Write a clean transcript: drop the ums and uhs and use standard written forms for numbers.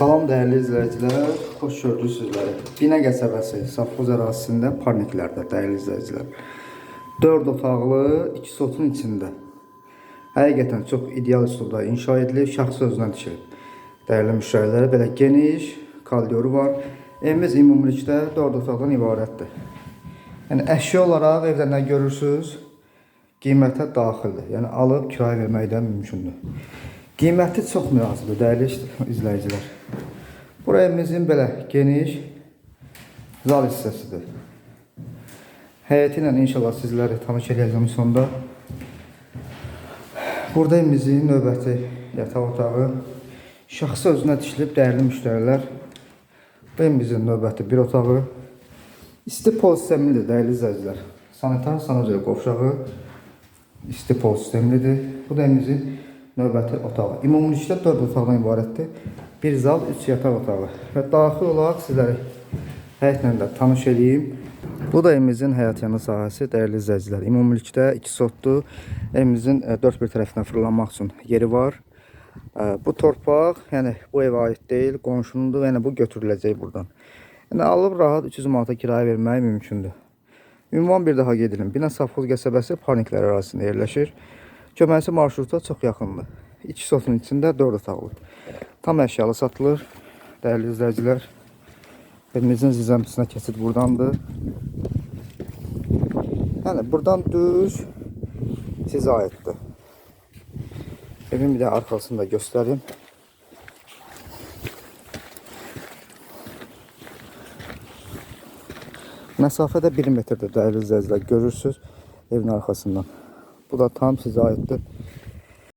Salam dəyərli izləyicilər, xoş gördük sizləri. Binə qəsəbəsi, Safxoz ərazisində, Parniklərdə dəyərli izləyicilər. 4 otaqlı, 2 sotun içində. Həqiqətən çox ideal üsulda inşa edilib, şəxsi özündən tikilib. Dəyərli müştərilər, belə geniş koridorı var. Evimiz ümumilikdə 4 otaqdan ibarətdir. Yəni əşya olaraq evdə nə görürsünüz, qiymətə daxildir. Yəni alıb kirayə verməkdən mümkündür. Qiyməti çox münasibdir, dəyərli izləyicilər. Bura evimizin belə geniş zal hissəsidir. Həyəti ilə inşallah sizləri tanış edəcəm sonda. Burada evimizin növbəti yataq otağı şəxsi özünə tikilib, dəyərli müştərilər. Bu evimizin növbəti bir otağı. İsti pol sistemlidir, dəyərli izləyicilər. Sanitar sanacaq qovşağı isti pol sistemlidir. Bu da evimizin növbəti otağı. Ümumilikdə 4 otaqdan ibarətdir. Bir zal, 3 yataq otağı. Və daxil olaraq sizləri həyətlə də tanış edeyim. Bu da evimizin həyat yanı sahəsi, dəyərli izləyicilər. Ümumilikdə 2 sotdur. Evimizin 4 bir tərəfindən fırlanmaq üçün yeri var. Bu torpaq, yəni bu evə aid deyil, qonşunundur. Yəni bu götürüləcək buradan. Yəni alıb rahat 300 manata kirayə vermək mümkündür. Ünvan bir daha qeyd Binə Safxoz qəsəbəsi Parniklər ərazisində yerləşir. Köməkçi marşruta çox yaxındır. 2 sotun içində 4 otaqlı. Tam əşyalı satılır. Dəyərli izləyicilər, evimizin zizəmtisinə keçid buradandır. Yəni buradan düz sizə aiddir. Evin bir də arxasını da göstərim. Məsafədə 1 metrdir dəyərli izləyicilər. Görürsünüz evin arxasından. Bu da tam sizə aiddir.